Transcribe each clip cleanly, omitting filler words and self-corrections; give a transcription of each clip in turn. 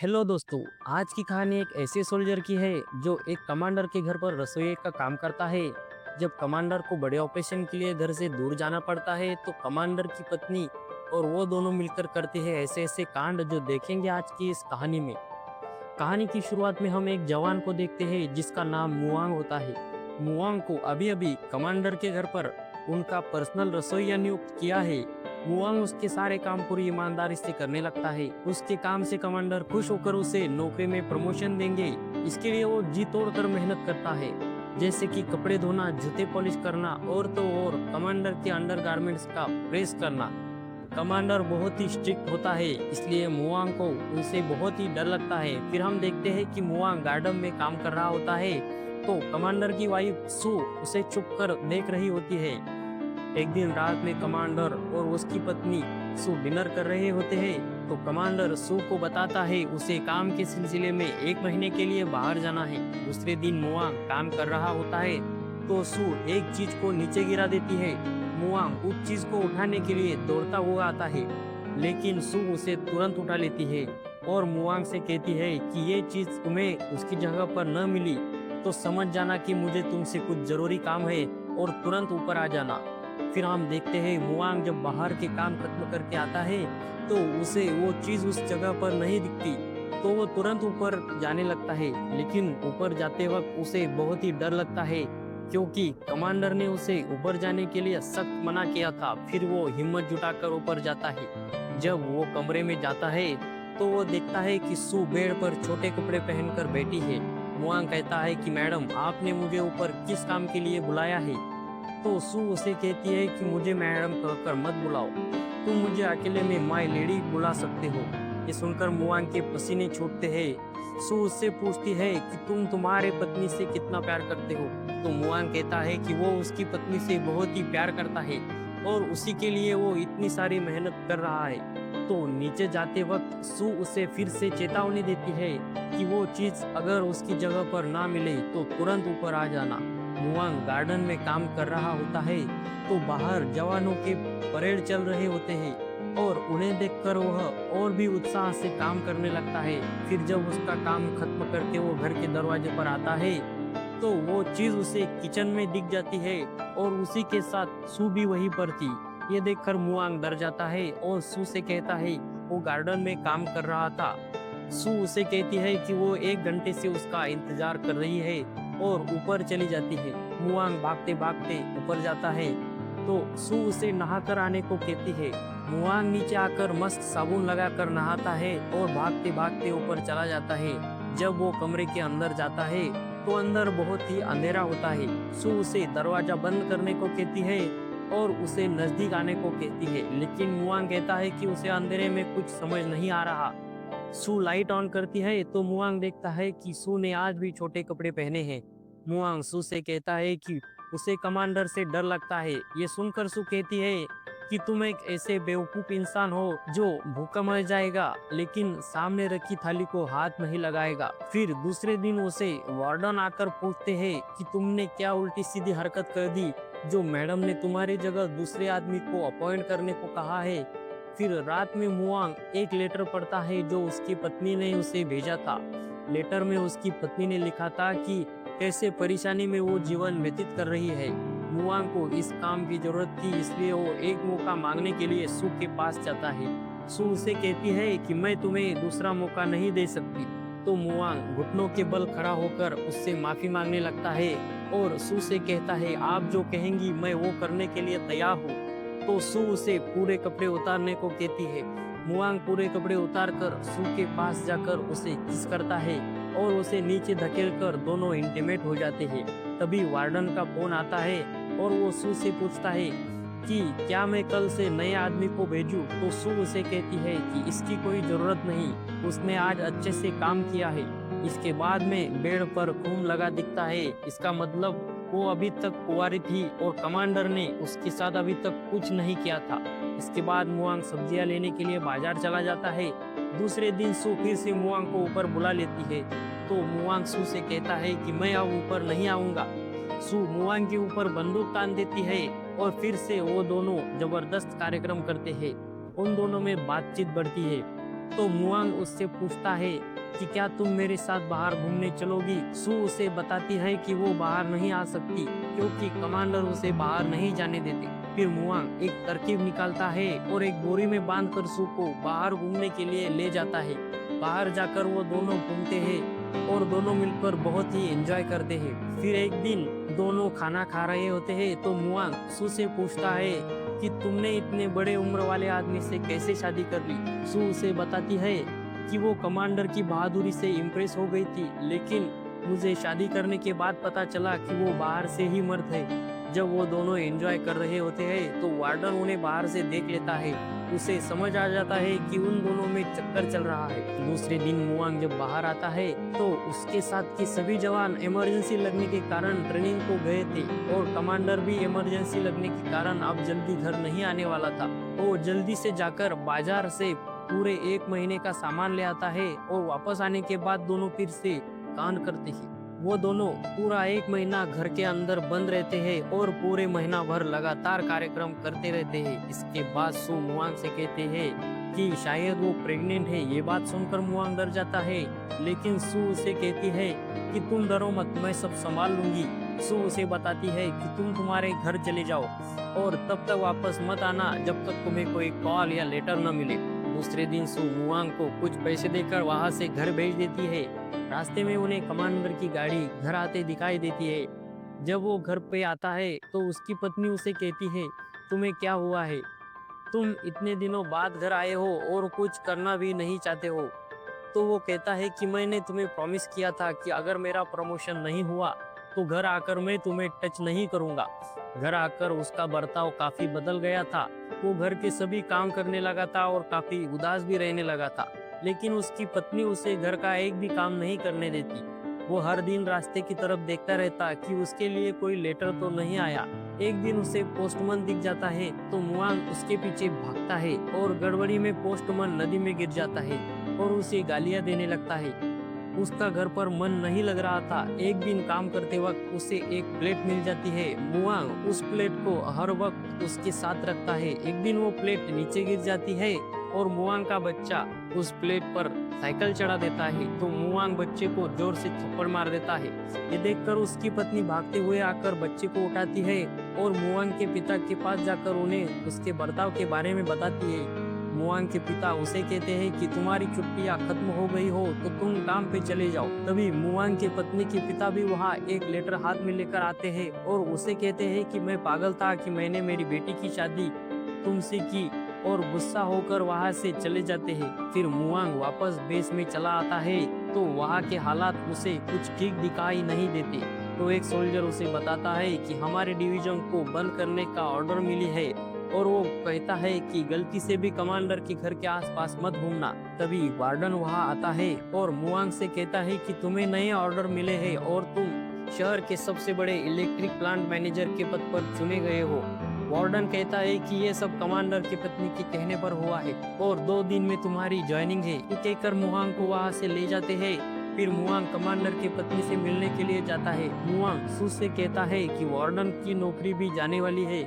Hello दोस्तों। आज की कहानी एक ऐसे सोल्जर की है जो एक कमांडर के घर पर रसोई का काम करता है। जब कमांडर को बड़े ऑपरेशन के लिए घर से दूर जाना पड़ता है तो कमांडर की पत्नी और वो दोनों मिलकर करते हैं ऐसे ऐसे कांड जो देखेंगे आज की इस कहानी में। कहानी की शुरुआत में हम एक जवान को देखते हैं जिसका नाम मुआंग होता है। मुआंग को अभी अभी कमांडर के घर पर उनका पर्सनल रसोइया नियुक्त किया है। मुआंग उसके सारे काम पूरी ईमानदारी से करने लगता है। उसके काम से कमांडर खुश होकर उसे नौकरी में प्रमोशन देंगे। इसके लिए वो जी तोड़ कर मेहनत करता है, जैसे कि कपड़े धोना, जूते पॉलिश करना और तो और कमांडर के अंडरगारमेंट्स का प्रेस करना। कमांडर बहुत ही स्ट्रिक्ट होता है, इसलिए मुआंग को उनसे बहुत ही डर लगता है। फिर हम देखते हैं कि मुआंग गार्डन में काम कर रहा होता है तो कमांडर की वाइफ सू उसे चुप कर देख रही होती है। एक दिन रात में कमांडर और उसकी पत्नी सू डिनर कर रहे होते हैं तो कमांडर सू को बताता है उसे काम के सिलसिले में 1 महीने के लिए बाहर जाना है। दूसरे दिन मुआंग काम कर रहा होता है तो सू एक चीज को नीचे गिरा देती है। मुआंग उस चीज को उठाने के लिए दौड़ता हुआ आता है, लेकिन सू उसे तुरंत उठा लेती है और मुआंग से कहती है कि ये चीज तुम्हें उसकी जगह पर न मिली तो समझ जाना कि मुझे तुमसे कुछ जरूरी काम है और तुरंत ऊपर आ जाना। फिर हम देखते हैं मुआंग जब बाहर के काम खत्म करके आता है तो उसे वो चीज उस जगह पर नहीं दिखती, तो वो तुरंत ऊपर जाने लगता है। लेकिन ऊपर जाते वक्त उसे बहुत ही डर लगता है क्योंकि कमांडर ने उसे ऊपर जाने के लिए सख्त मना किया था। फिर वो हिम्मत जुटाकर ऊपर जाता है। जब वो कमरे में जाता है तो वो देखता है कि सू बेड पर छोटे कपड़े पहनकर बैठी है। मुआंग कहता है कि मैडम, आपने मुझे ऊपर किस काम के लिए बुलाया है? तो सू उसे कहती है कि मुझे मैडम कहकर मत बुलाओ, तुम मुझे अकेले में माय लेडी बुला सकते हो। ये सुनकर मुआंग के पसीने छूटते हैं। सू उससे पूछती है कि तुम तुम्हारे पत्नी से कितना प्यार करते हो? तो मुआंग कहता है कि वो उसकी पत्नी से बहुत ही प्यार करता है और उसी के लिए वो इतनी सारी मेहनत कर रहा है। तो नीचे जाते वक्त सू उसे फिर से चेतावनी देती है कि वो चीज अगर उसकी जगह पर ना मिले तो तुरंत ऊपर आ जाना। मुआंग गार्डन में काम कर रहा होता है तो बाहर जवानों के परेड चल रहे होते हैं और उन्हें देखकर वह और भी उत्साह से काम करने लगता है। फिर जब उसका काम खत्म करके वो घर के दरवाजे पर आता है तो वो चीज उसे किचन में दिख जाती है और उसी के साथ सू भी वहीं पर थी। ये देखकर मुआंग डर जाता है और सू से कहता है वो गार्डन में काम कर रहा था। सू उसे कहती है कि वो 1 घंटे से उसका इंतजार कर रही है और ऊपर चली जाती है। मुआंग भागते भागते ऊपर जाता है तो सू उसे नहाकर आने को कहती है। मुआंग नीचे आकर मस्त साबुन लगाकर नहाता है और भागते भागते ऊपर चला जाता है। जब वो कमरे के अंदर जाता है तो अंदर बहुत ही अंधेरा होता है। सू उसे दरवाजा बंद करने को कहती है और उसे नजदीक आने को कहती है, लेकिन मुआंग कहता है कि उसे अंधेरे में कुछ समझ नहीं आ रहा। सू लाइट ऑन करती है तो मुआंग देखता है कि सू ने आज भी छोटे कपड़े पहने हैं। मुआंग सू से कहता है कि उसे कमांडर से डर लगता है। ये सुनकर सू कहती है कि तुम एक ऐसे बेवकूफ इंसान हो जो भूखा मर जाएगा लेकिन सामने रखी थाली को हाथ नहीं लगाएगा। फिर दूसरे दिन उसे वार्डन आकर पूछते हैं कि तुमने क्या उल्टी सीधी हरकत कर दी जो मैडम ने तुम्हारी जगह दूसरे आदमी को अपॉइंट करने को कहा है। फिर रात में मुआंग एक लेटर पढ़ता है जो उसकी पत्नी ने उसे भेजा था। लेटर में उसकी पत्नी ने लिखा था कि कैसे परेशानी में वो जीवन व्यतीत कर रही है। मुआंग को इस काम की जरूरत थी, इसलिए वो एक मौका मांगने के लिए सू के पास जाता है। सू उसे कहती है कि मैं तुम्हें दूसरा मौका नहीं दे सकती। तो मुआंग घुटनों के बल खड़ा होकर उससे माफी मांगने लगता है और सू से कहता है आप जो कहेंगी मैं वो करने के लिए तैयार हूँ। तो सू उसे पूरे कपड़े उतारने को कहती है। मुआंग पूरे कपड़े उतारकर सू के पास जाकर उसे किस करता है और उसे नीचे धकेलकर दोनों इंटीमेट हो जाते हैं। तभी वार्डन का फोन आता है और वो सू से पूछता है कि क्या मैं कल से नए आदमी को भेजूं? तो सू उसे कहती है कि इसकी कोई जरूरत नहीं, उसने आज अच्छे से काम किया है। इसके बाद में बेड पर खून लगा दिखता है, इसका मतलब वो अभी तक कुंवारी थी और कमांडर ने उसके साथ अभी तक कुछ नहीं किया था। इसके बाद मुआंग सब्जियां लेने के लिए बाजार चला जाता है। दूसरे दिन सू फिर से मुआंग को ऊपर बुला लेती है तो मुआंग सू से कहता है कि मैं अब ऊपर नहीं आऊंगा। सू मुआंग के ऊपर बंदूक तान देती है और फिर से वो दोनों जबरदस्त कार्यक्रम करते हैं। उन दोनों में बातचीत बढ़ती है तो मुआंग उससे पूछता है कि क्या तुम मेरे साथ बाहर घूमने चलोगी। सू उसे बताती है कि वो बाहर नहीं आ सकती क्योंकि कमांडर उसे बाहर नहीं जाने देते। फिर मुआंग एक तरकीब निकालता है और एक बोरी में बांधकर सू को बाहर घूमने के लिए ले जाता है। बाहर जाकर वो दोनों घूमते हैं और दोनों मिलकर बहुत ही एंजॉय करते हैं। फिर एक दिन दोनों खाना खा रहे होते हैं तो मुआंग सू से पूछता है कि तुमने इतने बड़े उम्र वाले आदमी से कैसे शादी कर ली। सू उसे बताती है कि वो कमांडर की बहादुरी से इम्प्रेस हो गई थी, लेकिन मुझे शादी करने के बाद पता चला कि वो बाहर से ही मर्द है। जब वो दोनों एंजॉय कर रहे होते हैं तो वार्डन उन्हें बाहर से देख लेता है। उसे समझ आ जाता है कि उन दोनों में चक्कर चल रहा है। दूसरे दिन मुआंग जब बाहर आता है तो उसके साथ के सभी जवान इमरजेंसी लगने के कारण ट्रेनिंग को गए थे और कमांडर भी इमरजेंसी लगने के कारण अब जल्दी घर नहीं आने वाला था। वो जल्दी से जाकर बाजार से पूरे 1 महीने का सामान ले आता है और वापस आने के बाद दोनों फिर से कांड करते हैं। वो दोनों पूरा 1 महीना घर के अंदर बंद रहते हैं और पूरे महीना भर लगातार कार्यक्रम करते रहते हैं। इसके बाद सू मुआंग से कहते हैं कि शायद वो प्रेग्नेंट है। ये बात सुनकर मुआंग डर जाता है, लेकिन सू उसे कहती है कि तुम डरो मत, मैं सब संभाल लूंगी। सू उसे बताती है कि तुम तुम्हारे घर चले जाओ और तब तक वापस मत आना जब तक तुम्हें कोई कॉल या लेटर न मिले। दूसरे दिन सू मुआंग को कुछ पैसे देकर वहां से घर भेज देती है। रास्ते में उन्हें कमांडर की गाड़ी घर आते दिखाई देती है। जब वो घर पे आता है तो उसकी पत्नी उसे कहती है, तुम्हें क्या हुआ है? तुम इतने दिनों बाद घर आए हो और कुछ करना भी नहीं चाहते हो। तो वो कहता है कि मैंने तुम्हें प्रॉमिस किया था कि अगर मेरा प्रमोशन नहीं हुआ तो घर आकर मैं तुम्हें टच नहीं करूंगा। घर आकर उसका बर्ताव काफी बदल गया था। वो घर के सभी काम करने लगा था और काफी उदास भी रहने लगा था, लेकिन उसकी पत्नी उसे घर का एक भी काम नहीं करने देती। वो हर दिन रास्ते की तरफ देखता रहता कि उसके लिए कोई लेटर तो नहीं आया। एक दिन उसे पोस्टमैन दिख जाता है तो मुआंग उसके पीछे भागता है और गड़बड़ी में पोस्टमैन नदी में गिर जाता है और उसे गालियां देने लगता है। उसका घर पर मन नहीं लग रहा था। एक दिन काम करते वक्त उसे एक प्लेट मिल जाती है। मुआंग उस प्लेट को हर वक्त उसके साथ रखता है। एक दिन वो प्लेट नीचे गिर जाती है और मुआंग का बच्चा उस प्लेट पर साइकिल चढ़ा देता है तो मुआंग बच्चे को जोर से थप्पड़ मार देता है। ये देखकर उसकी पत्नी भागते हुए आकर बच्चे को उठाती है और मुआंग के पिता के पास जाकर उन्हें उसके बर्ताव के बारे में बताती है। मुआंग के पिता उसे कहते हैं कि तुम्हारी छुट्टियां खत्म हो गई हो तो तुम काम पे चले जाओ। तभी मुआंग के पत्नी के पिता भी वहाँ एक लेटर हाथ में लेकर आते हैं और उसे कहते हैं कि मैं पागल था कि मैंने मेरी बेटी की शादी तुमसे की, और गुस्सा होकर वहाँ से चले जाते हैं। फिर मुआंग वापस बेस में चला आता है तो वहाँ के हालात उसे कुछ ठीक दिखाई नहीं देते। तो एक सोल्जर उसे बताता है कि हमारे डिवीजन को बंद करने का ऑर्डर मिली है और वो कहता है कि गलती से भी कमांडर के घर के आसपास मत घूमना। तभी वार्डन वहाँ आता है और मुआंग से कहता है कि तुम्हें नए ऑर्डर मिले हैं और तुम शहर के सबसे बड़े इलेक्ट्रिक प्लांट मैनेजर के पद पर चुने गए हो। वार्डन कहता है कि ये सब कमांडर की पत्नी के कहने पर हुआ है और 2 दिन में तुम्हारी ज्वाइनिंग है। ये कहकर मुआंग को वहाँ से ले जाते हैं। फिर मुआंग कमांडर की पत्नी से मिलने के लिए जाता है। मुआंग सू से कहता है कि वार्डन की नौकरी भी जाने वाली है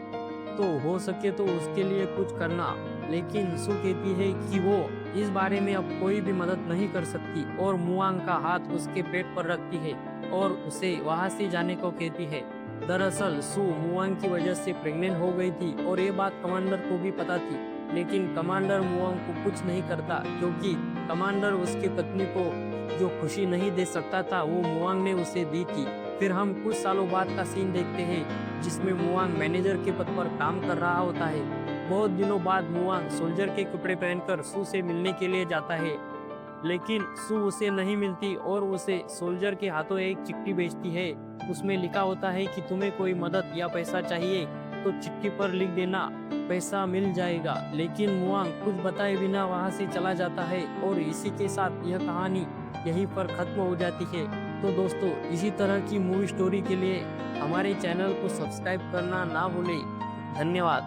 तो हो सके तो उसके लिए कुछ करना, लेकिन सू कहती है कि वो इस बारे में अब कोई भी मदद नहीं कर सकती और मुआंग का हाथ उसके पेट पर रखती है और उसे वहां से जाने को कहती है। दरअसल सू मुआंग की वजह से प्रेग्नेंट हो गई थी और ये बात कमांडर को भी पता थी, लेकिन कमांडर मुआंग को कुछ नहीं करता क्योंकि कमांडर उसकी पत्नी को जो खुशी नहीं दे सकता था वो मुआंग ने उसे दी थी। फिर हम कुछ सालों बाद का सीन देखते हैं जिसमें मुआंग मैनेजर के पद पर काम कर रहा होता है। बहुत दिनों बाद मुआंग सोल्जर के कपड़े पहनकर सू से मिलने के लिए जाता है, लेकिन सू उसे नहीं मिलती और उसे सोल्जर के हाथों एक चिट्ठी भेजती है। उसमें लिखा होता है कि तुम्हें कोई मदद या पैसा चाहिए तो चिट्ठी पर लिख देना, पैसा मिल जाएगा। लेकिन मुआंग कुछ बताए बिना वहां से चला जाता है और इसी के साथ यह कहानी यहीं पर खत्म हो जाती है। तो दोस्तों, इसी तरह की मूवी स्टोरी के लिए हमारे चैनल को सब्सक्राइब करना ना भूलें। धन्यवाद।